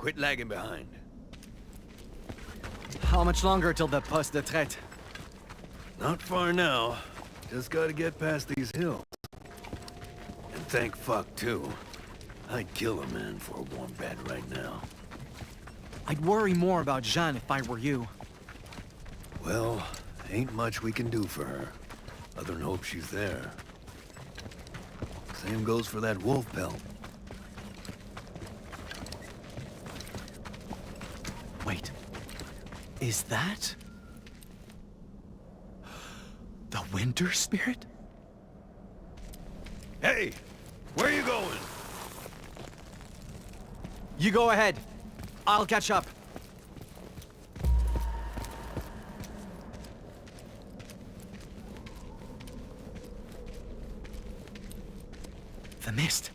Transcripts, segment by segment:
Quit lagging behind. How much longer till the poste de traite? Not far now. Just gotta get past these hills. And thank fuck, too. I'd kill a man for a warm bed right now. I'd worry more about Jeanne if I were you. Well, ain't much we can do for her, other than hope she's there. Same goes for that wolf pelt. Wait. Is that... the winter spirit? Hey! Where you going? You go ahead. I'll catch up. The mist.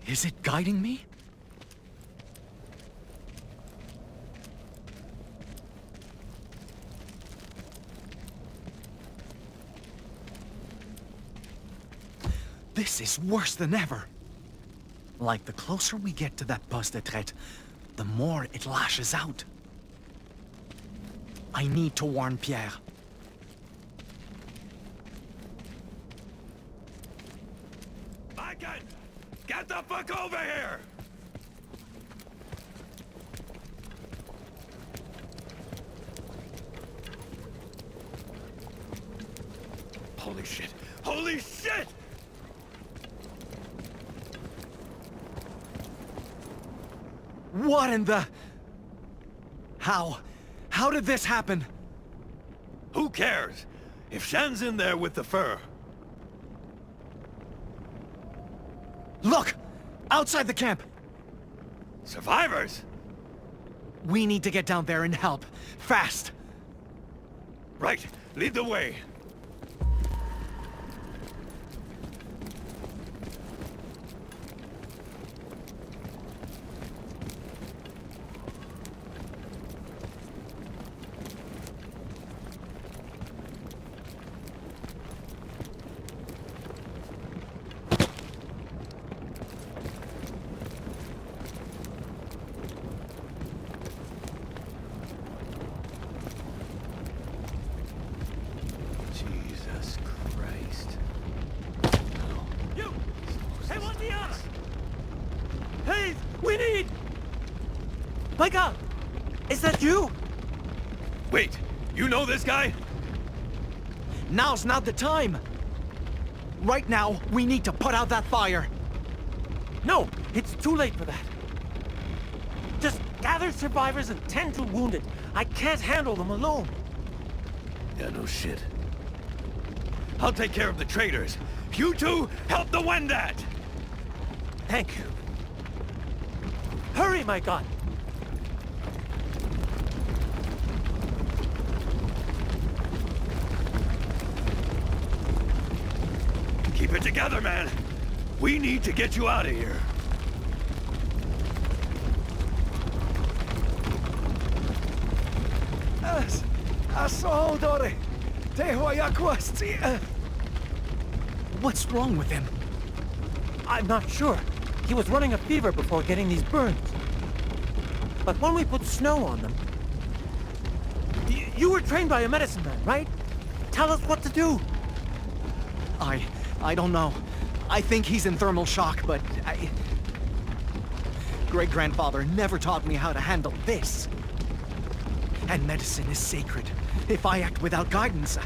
Is it guiding me? This is worse than ever. Like, the closer we get to that poste de traite, the more it lashes out. I need to warn Pierre. Mikan! Get the fuck over here! Holy shit! Holy shit! What in the... How? How did this happen? Who cares? If Shan's in there with the fur. Look! Outside the camp! Survivors? We need to get down there and help. Fast! Right. Lead the way. Jesus Christ. You! Hey, what's the other? Hey, we need... My God! Is that you? Wait, you know this guy? Now's not the time! Right now, we need to put out that fire! No, it's too late for that. Just gather survivors and tend to wounded. I can't handle them alone. Yeah, no shit. I'll take care of the traitors. You two, help the Wendat! Thank you. Hurry, my God! Keep it together, man. We need to get you out of here. What's wrong with him? I'm not sure. He was running a fever before getting these burns. But when we put snow on them... You were trained by a medicine man, right? Tell us what to do. I don't know. I think he's in thermal shock, but Great-grandfather never taught me how to handle this. And medicine is sacred. If I act without guidance...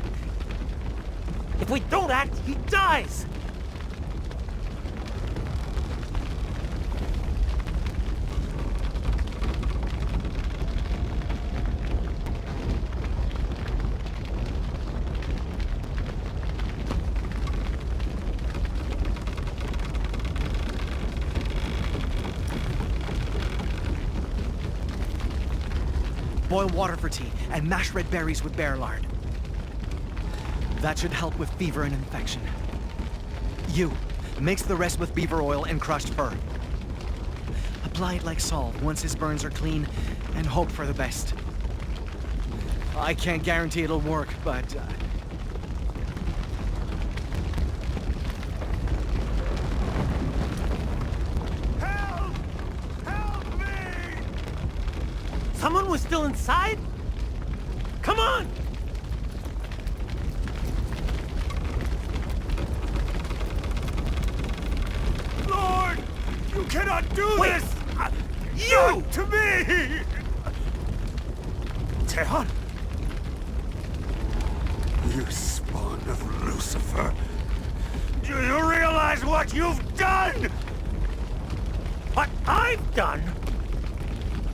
If we don't act, he dies! Boil water for tea, and mash red berries with bear lard. That should help with fever and infection. You, mix the rest with beaver oil and crushed fir. Apply it like salve once his burns are clean, and hope for the best. I can't guarantee it'll work, but... Help! Help me! someone was still inside? Come on! Lord! You cannot do Wait, this! You! Not to me! Tejon! You spawn of Lucifer. Do you realize what you've done? What I've done?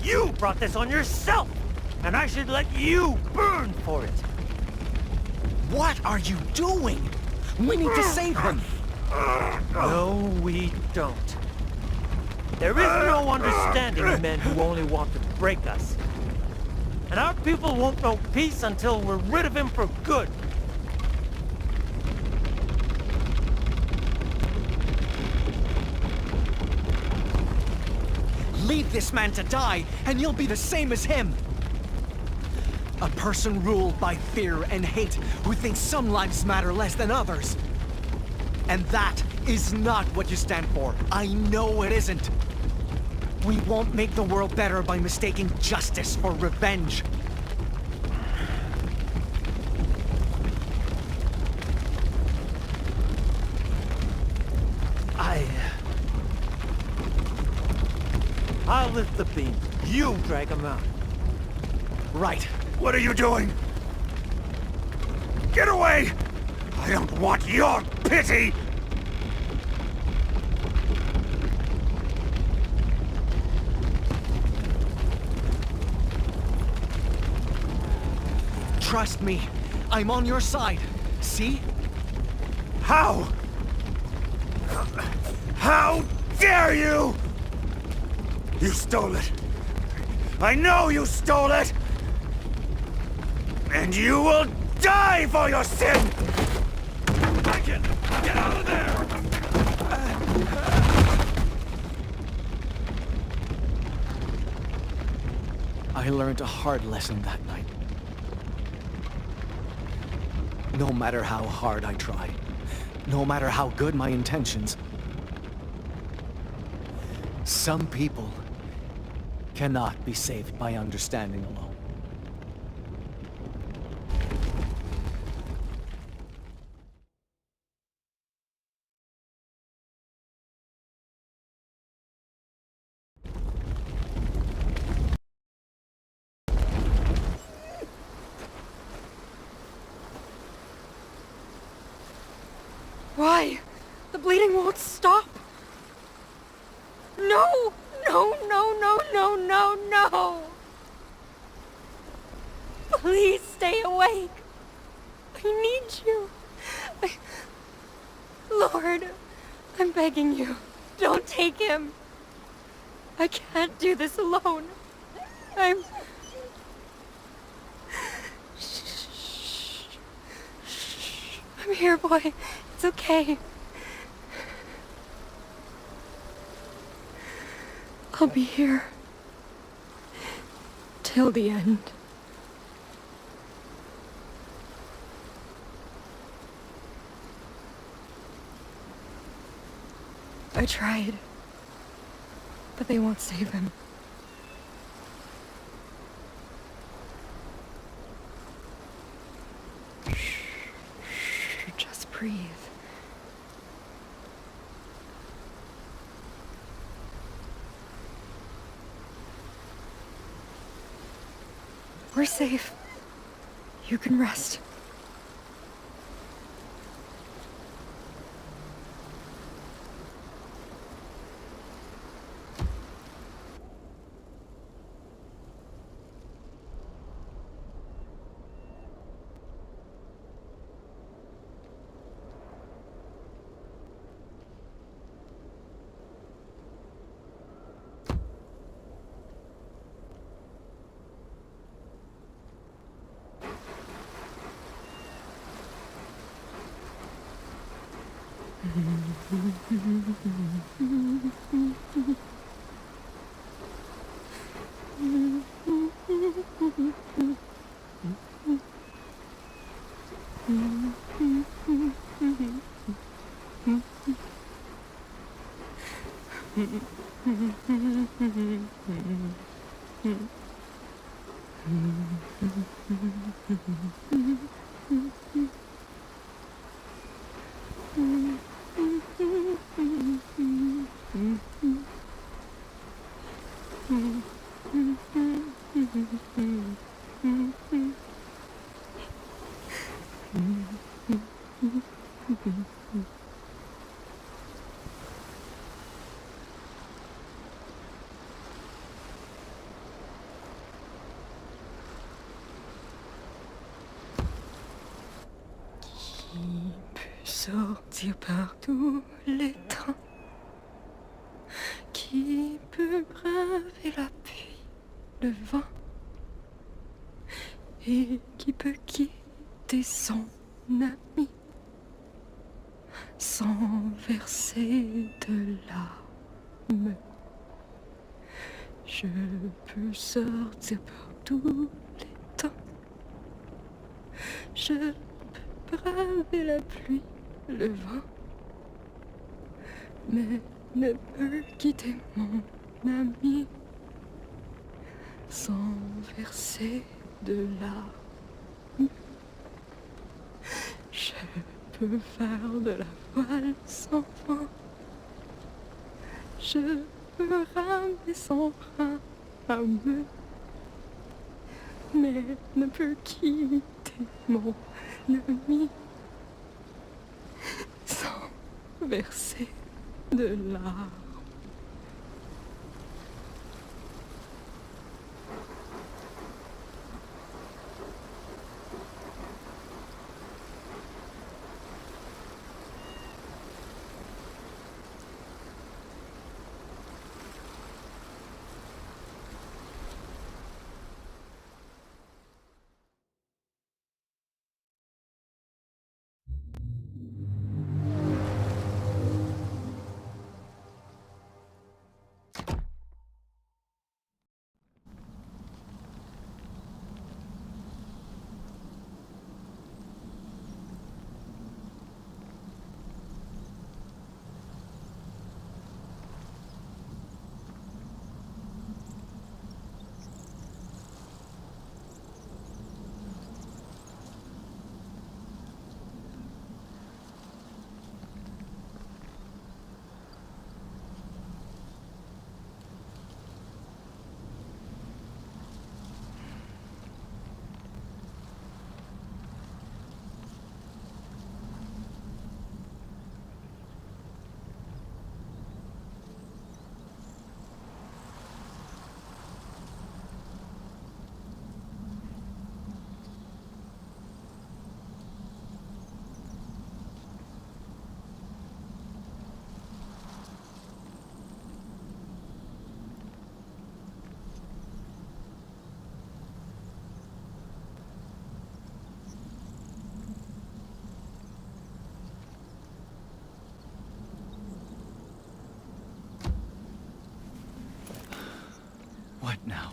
You brought this on yourself! And I should let you burn for it! What are you doing? We need to save him. No, we don't. There is no understanding of men who only want to break us. And our people won't know peace until we're rid of him for good. Leave this man to die, and you'll be the same as him. A person ruled by fear and hate, who thinks some lives matter less than others. And that is not what you stand for. I know it isn't. We won't make the world better by mistaking justice for revenge. I'll lift the beam. You drag him out. Right. What are you doing? Get away! I don't want your pity! Trust me. I'm on your side. See? How? How dare you! You stole it. I know you stole it! And you will die for your sin! Lincoln, get out of there! I learned a hard lesson that night. No matter how hard I try, no matter how good my intentions, some people cannot be saved by understanding alone. Why? The bleeding won't stop. No! No, no, no, no, no, no! Please stay awake. I need you. Lord, I'm begging you. Don't take him. I can't do this alone. I'm here, boy. It's okay. I'll be here. Till the end. I tried. But they won't save him. Just breathe. We're safe. You can rest. Qui peut sortir par tous les temps? Qui peut braver la pluie, le vent? Et qui peut quitter son ami sans verser de larmes? Je peux sortir par tous les temps. Je peux braver la pluie, le vent, mais ne peux quitter mon ami sans verser de larmes. Je peux faire de la voile sans vent. Je peux ramer sans rame, mais ne peux quitter mon ami sans verser de larmes. What now?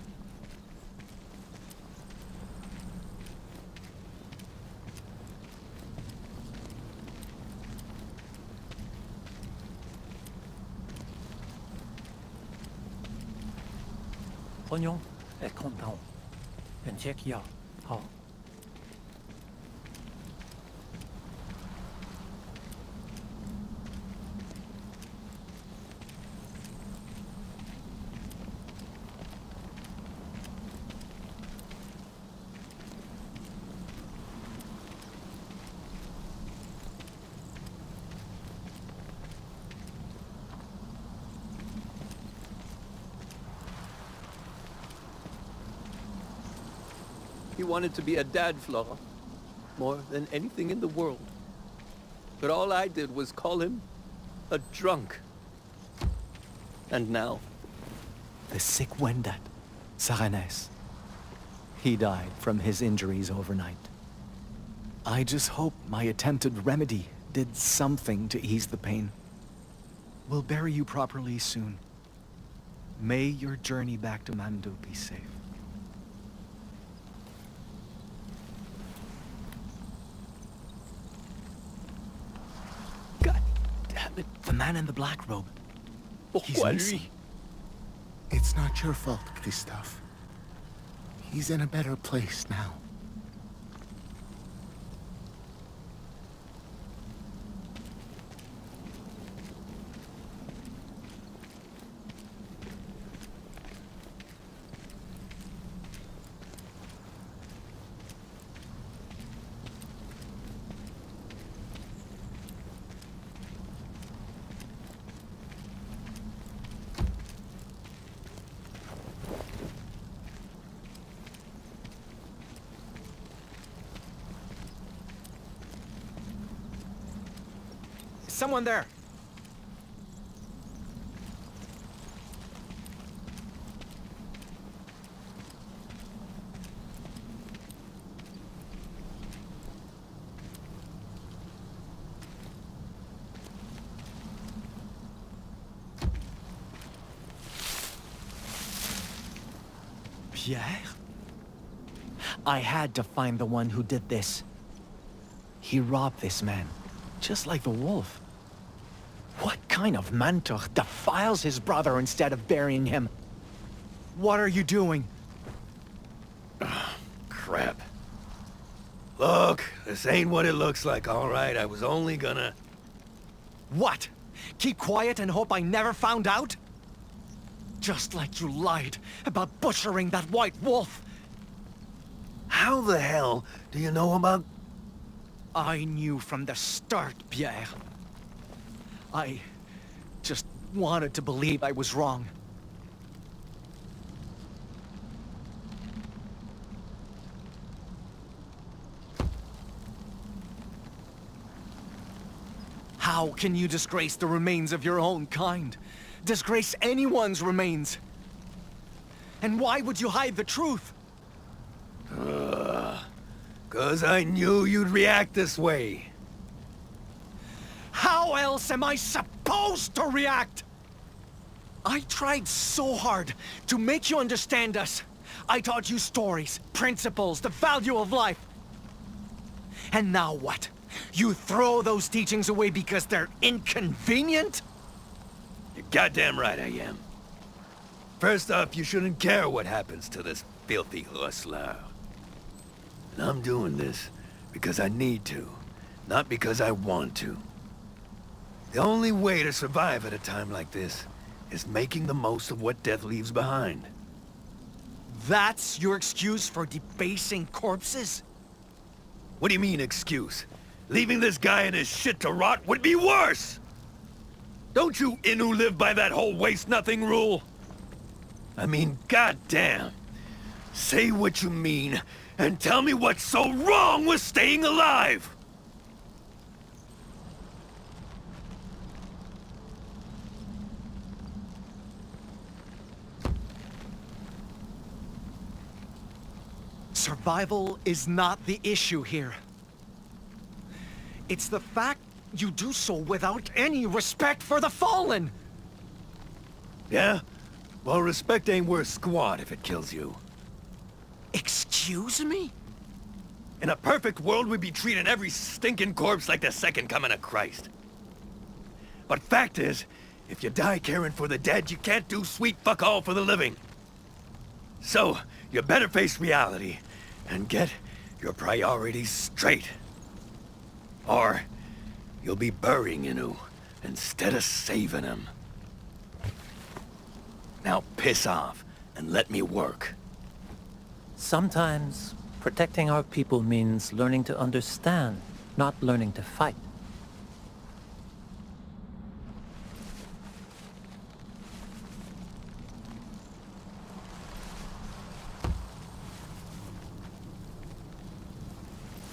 Oignon est content. En Tchèquia. Oh. He wanted to be a dad, Flora, more than anything in the world. But all I did was call him a drunk. And now, The sick Wendat, Saranes. He died from his injuries overnight. I just hope my attempted remedy did something to ease the pain. We'll bury you properly soon. May your journey back to Mandu be safe. God damn it, the man in the black robe. He's pourquoi missing. lui? It's not your fault, Christophe. He's in a better place now. Someone there! Pierre? I had to find the one who did this. He robbed this man, just like the wolf. What kind of mantuch defiles his brother instead of burying him? What are you doing? Crap. Look, this ain't what it looks like, all right? I was only gonna... What? Keep quiet and hope I never found out? Just like you lied about butchering that white wolf. How the hell do you know about... I knew from the start, Pierre. I just wanted to believe I was wrong. How can you disgrace the remains of your own kind? Disgrace anyone's remains? And why would you hide the truth? 'Cause I knew you'd react this way. How else am I supposed to react? I tried so hard to make you understand us. I taught you stories, principles, the value of life. And now what? You throw those teachings away because they're inconvenient? You're goddamn right I am. First off, you shouldn't care what happens to this filthy hustler. And I'm doing this because I need to, not because I want to. The only way to survive at a time like this is making the most of what death leaves behind. That's your excuse for debasing corpses? What do you mean, excuse? Leaving this guy and his shit to rot would be worse! Don't you Innu live by that whole waste-nothing rule? I mean, goddamn. Say what you mean, and tell me what's so wrong with staying alive! Survival is not the issue here. It's the fact you do so without any respect for the fallen! Yeah? Well, respect ain't worth squat if it kills you. Excuse me? In a perfect world, we'd be treating every stinking corpse like the second coming of Christ. But fact is, if you die caring for the dead, you can't do sweet fuck all for the living. So, you better face reality and get your priorities straight. Or you'll be burying Innu instead of saving him. Now piss off and let me work. Sometimes protecting our people means learning to understand, not learning to fight.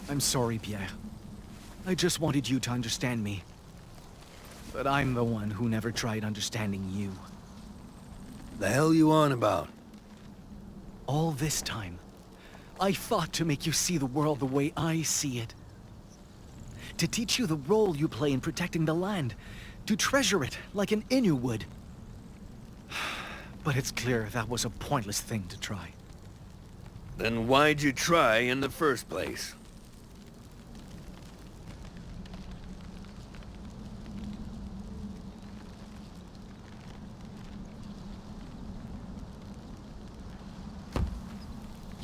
I'm sorry, Pierre. I just wanted you to understand me. But I'm the one who never tried understanding you. The hell you on about? All this time, I fought to make you see the world the way I see it. To teach you the role you play in protecting the land. To treasure it like an Innu would. But it's clear that was a pointless thing to try. Then why'd you try in the first place?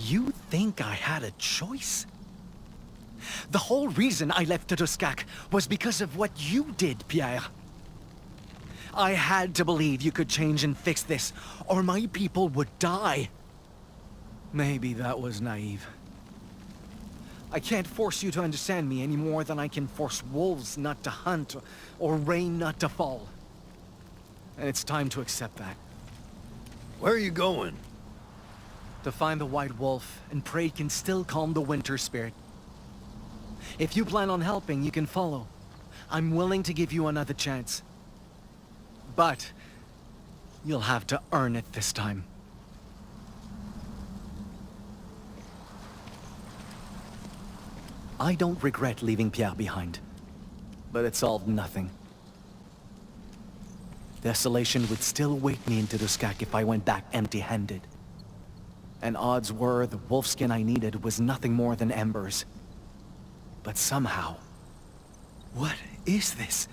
You think I had a choice? The whole reason I left Tuskak was because of what you did, Pierre. I had to believe you could change and fix this, or my people would die. Maybe that was naive. I can't force you to understand me any more than I can force wolves not to hunt, or rain not to fall. And it's time to accept that. Where are you going? To find the White Wolf, and pray it can still calm the winter spirit. If you plan on helping, you can follow. I'm willing to give you another chance. But you'll have to earn it this time. I don't regret leaving Pierre behind, but it solved nothing. Desolation would still await me in Tuskak if I went back empty-handed. And odds were the wolfskin I needed was nothing more than embers. But somehow... What is this?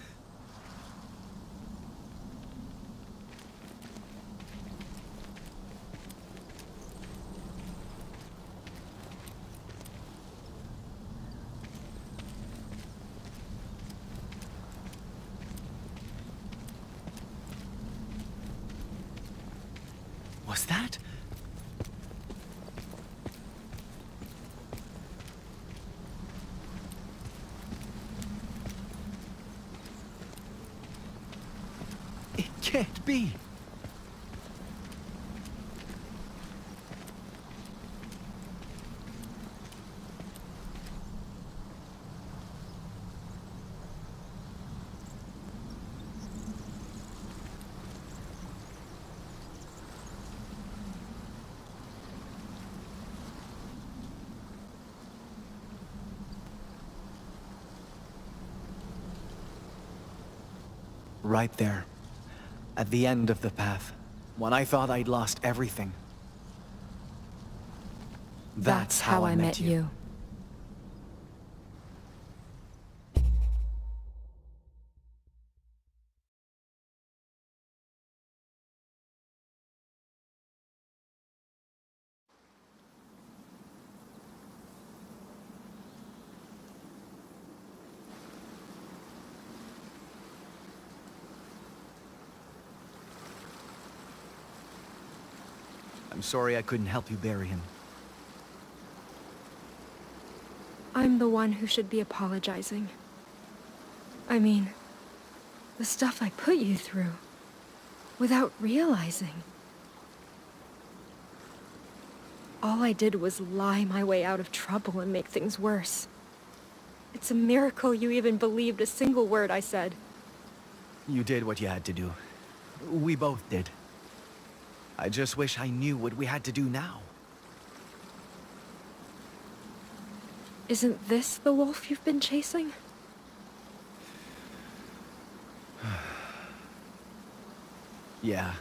Was that? It can't be. Right there, at the end of the path, when I thought I'd lost everything. That's how I met you. I'm sorry I couldn't help you bury him. I'm the one who should be apologizing. I mean, the stuff I put you through, without realizing. All I did was lie my way out of trouble and make things worse. It's a miracle you even believed a single word I said. You did what you had to do. We both did. I just wish I knew what we had to do now. Isn't this the wolf you've been chasing? Yeah,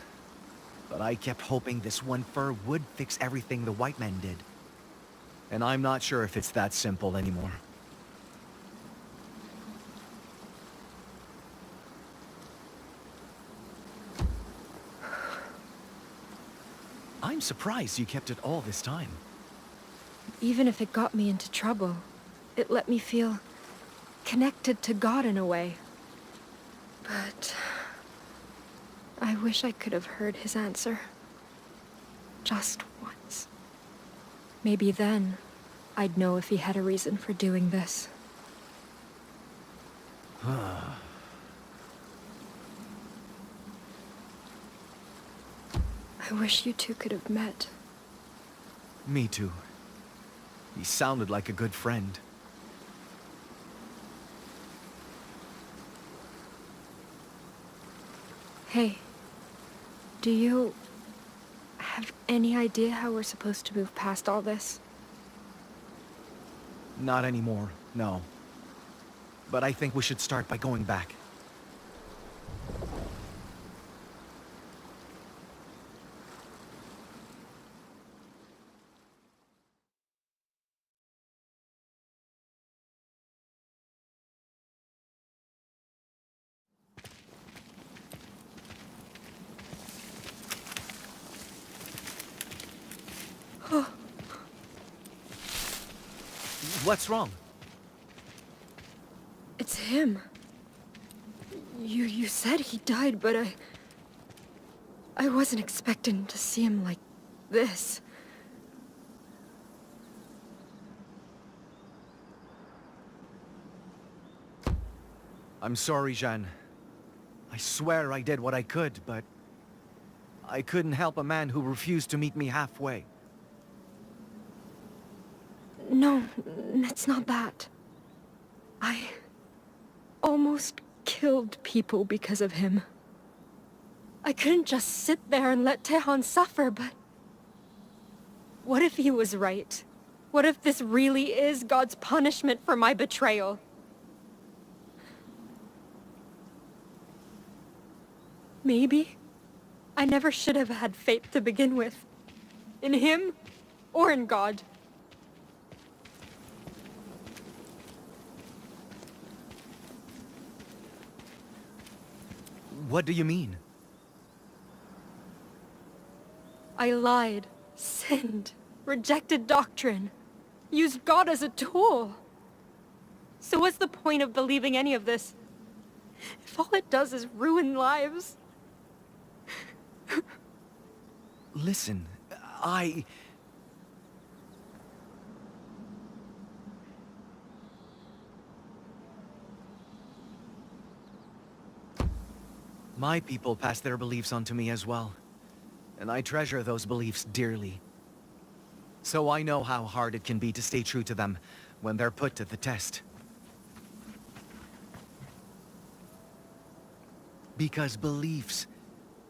but I kept hoping this one fur would fix everything the white men did. And I'm not sure if it's that simple anymore. I'm surprised you kept it all this time. Even if it got me into trouble, it let me feel connected to God in a way. But I wish I could have heard his answer. Just once. Maybe then I'd know if he had a reason for doing this. I wish you two could have met. Me too. He sounded like a good friend. Hey, do you have any idea how we're supposed to move past all this? Not anymore, no. But I think we should start by going back. What's wrong? It's him. You said he died, but I wasn't expecting to see him like this. I'm sorry, Jeanne. I swear I did what I could, but I couldn't help a man who refused to meet me halfway. No, it's not that. I almost killed people because of him. I couldn't just sit there and let Tehan suffer, but... what if he was right? What if this really is God's punishment for my betrayal? Maybe I never should have had faith to begin with. In him, or in God. What do you mean? I lied, sinned, rejected doctrine, used God as a tool. So what's the point of believing any of this? If all it does is ruin lives. Listen, My people pass their beliefs on to me as well, and I treasure those beliefs dearly. So I know how hard it can be to stay true to them when they're put to the test. Because beliefs,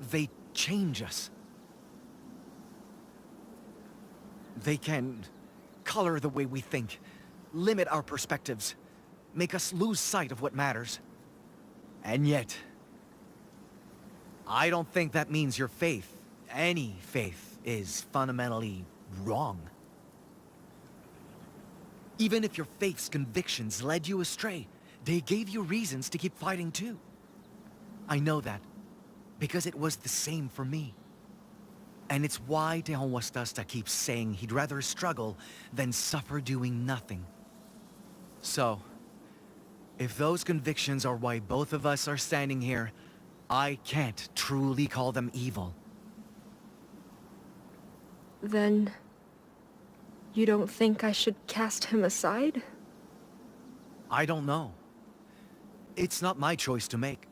they change us. They can color the way we think, limit our perspectives, make us lose sight of what matters. And yet, I don't think that means your faith, any faith, is fundamentally wrong. Even if your faith's convictions led you astray, they gave you reasons to keep fighting too. I know that, because it was the same for me. And it's why Tejon Wastasta keeps saying he'd rather struggle than suffer doing nothing. So, if those convictions are why both of us are standing here, I can't truly call them evil. Then... you don't think I should cast him aside? I don't know. It's not my choice to make.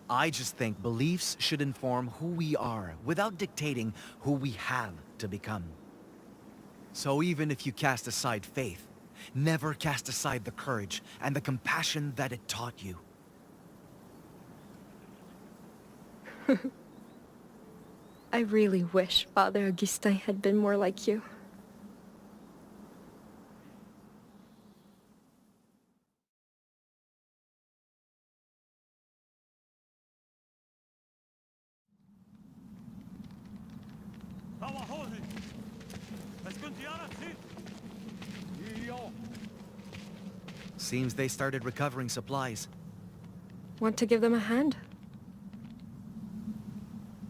I just think beliefs should inform who we are without dictating who we have to become. So even if you cast aside faith, never cast aside the courage and the compassion that it taught you. I really wish Father Augustin had been more like you. Seems they started recovering supplies. Want to give them a hand?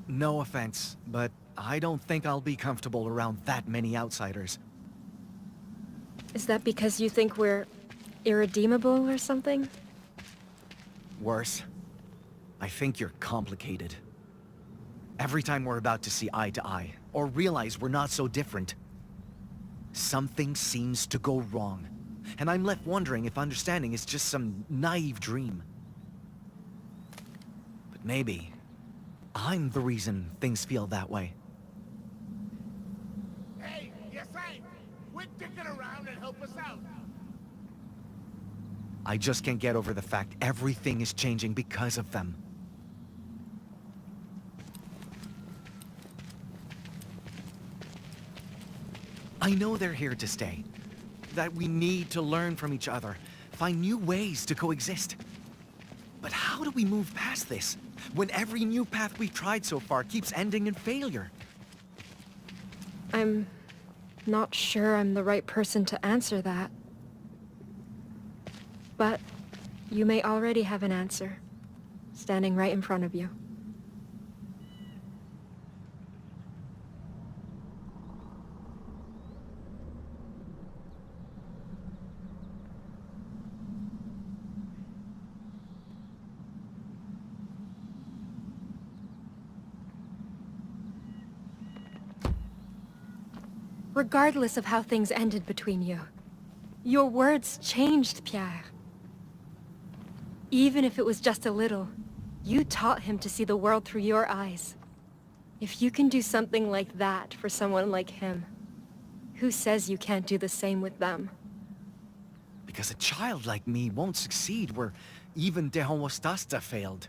No offense, but I don't think I'll be comfortable around that many outsiders. Is that because you think we're irredeemable or something? Worse, I think you're complicated. Every time we're about to see eye to eye, or realize we're not so different, something seems to go wrong. And I'm left wondering if understanding is just some naive dream. But maybe I'm the reason things feel that way. Hey, yes, quit dicking around and help us out. I just can't get over the fact everything is changing because of them. I know they're here to stay. That we need to learn from each other, find new ways to coexist. But how do we move past this, when every new path we've tried so far keeps ending in failure? I'm not sure I'm the right person to answer that. But you may already have an answer, standing right in front of you. regardless of how things ended between you. Your words changed Pierre. Even if it was just a little, you taught him to see the world through your eyes. If you can do something like that for someone like him, who says you can't do the same with them? Because a child like me won't succeed where even De Homostasta failed.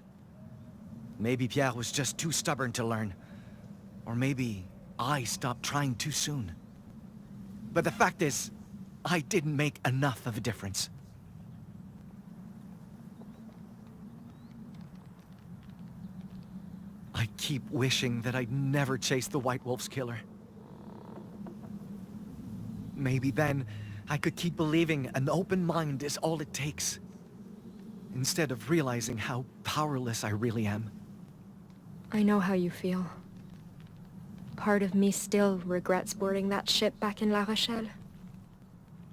Maybe Pierre was just too stubborn to learn. Or maybe I stopped trying too soon. But the fact is, I didn't make enough of a difference. I keep wishing that I'd never chased the White Wolf's killer. Maybe then, I could keep believing an open mind is all it takes. Instead of realizing how powerless I really am. I know how you feel. Part of me still regrets boarding that ship back in La Rochelle.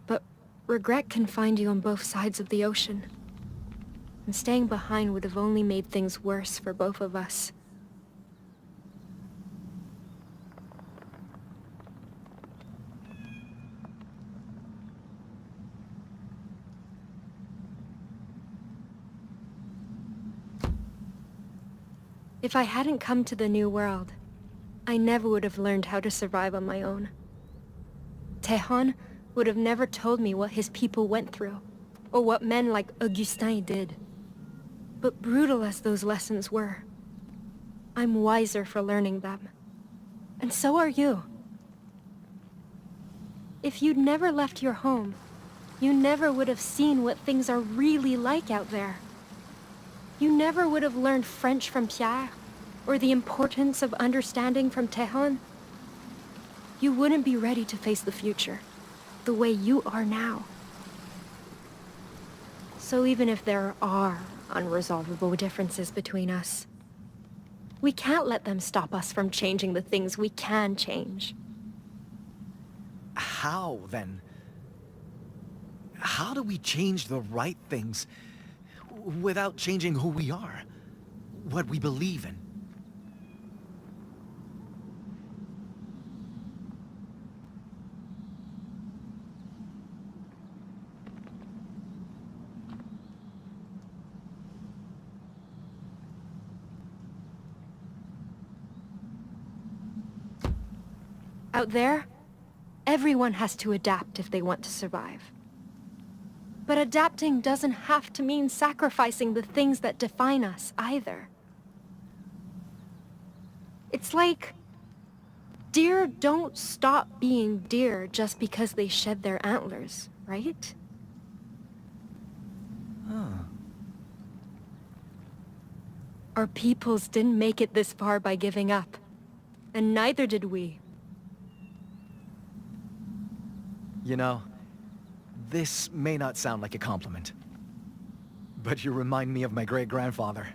But regret can find you on both sides of the ocean. And staying behind would have only made things worse for both of us. If I hadn't come to the New World, I never would have learned how to survive on my own. Tejon would have never told me what his people went through, or what men like Augustin did. But brutal as those lessons were, I'm wiser for learning them. And so are you. If you'd never left your home, you never would have seen what things are really like out there. You never would have learned French from Pierre, or the importance of understanding from Tejon. You wouldn't be ready to face the future, the way you are now. So even if there are unresolvable differences between us, we can't let them stop us from changing the things we can change. How, then? How do we change the right things without changing who we are? What we believe in? Out there, everyone has to adapt if they want to survive. But adapting doesn't have to mean sacrificing the things that define us, either. It's like, deer don't stop being deer just because they shed their antlers, right? Our peoples didn't make it this far by giving up, and neither did we. You know, this may not sound like a compliment, but you remind me of my great-grandfather.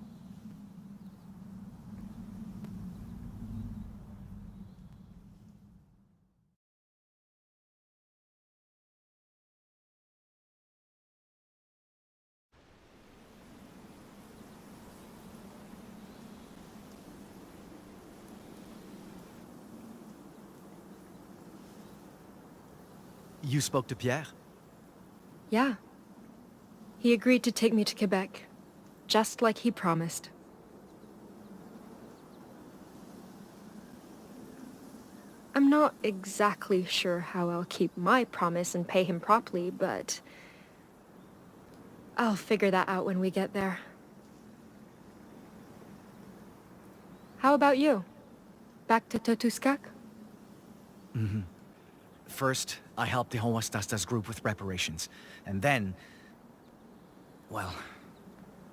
You spoke to Pierre? Yeah. He agreed to take me to Quebec, just like he promised. I'm not exactly sure how I'll keep my promise and pay him properly, but I'll figure that out when we get there. How about you? Back to Totuskak? Mm-hmm. First, I helped the Homostasta's group with reparations. And then... well,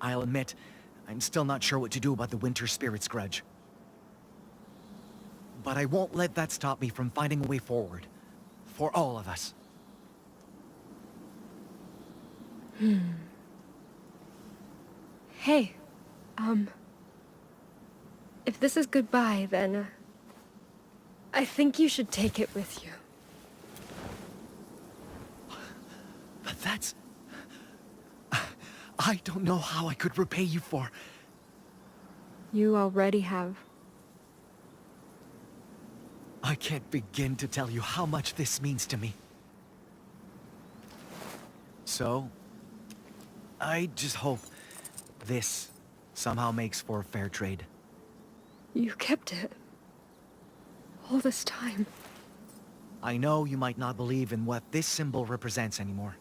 I'll admit, I'm still not sure what to do about the Winter Spirit's grudge. But I won't let that stop me from finding a way forward. For all of us. Hey, if this is goodbye, then I think you should take it with you. But that's... I don't know how I could repay you for... You already have. I can't begin to tell you how much this means to me. So, I just hope this somehow makes for a fair trade. You kept it. All this time. I know you might not believe in what this symbol represents anymore.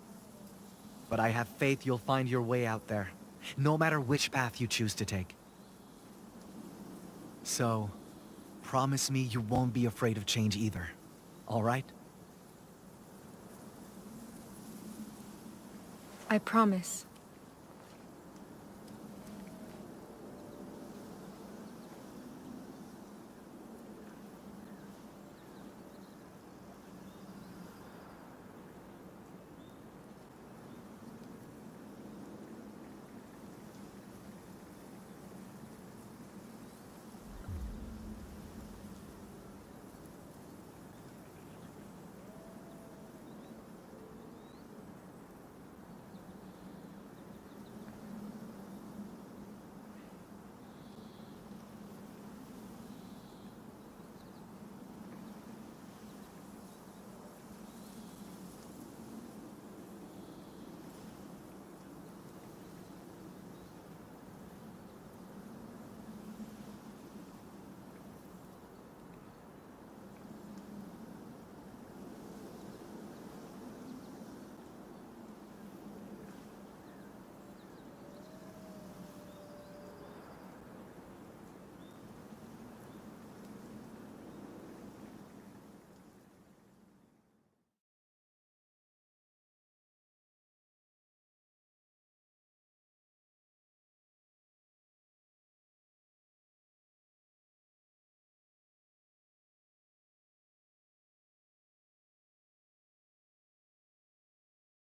But I have faith you'll find your way out there, no matter which path you choose to take. So, promise me you won't be afraid of change either, all right? I promise.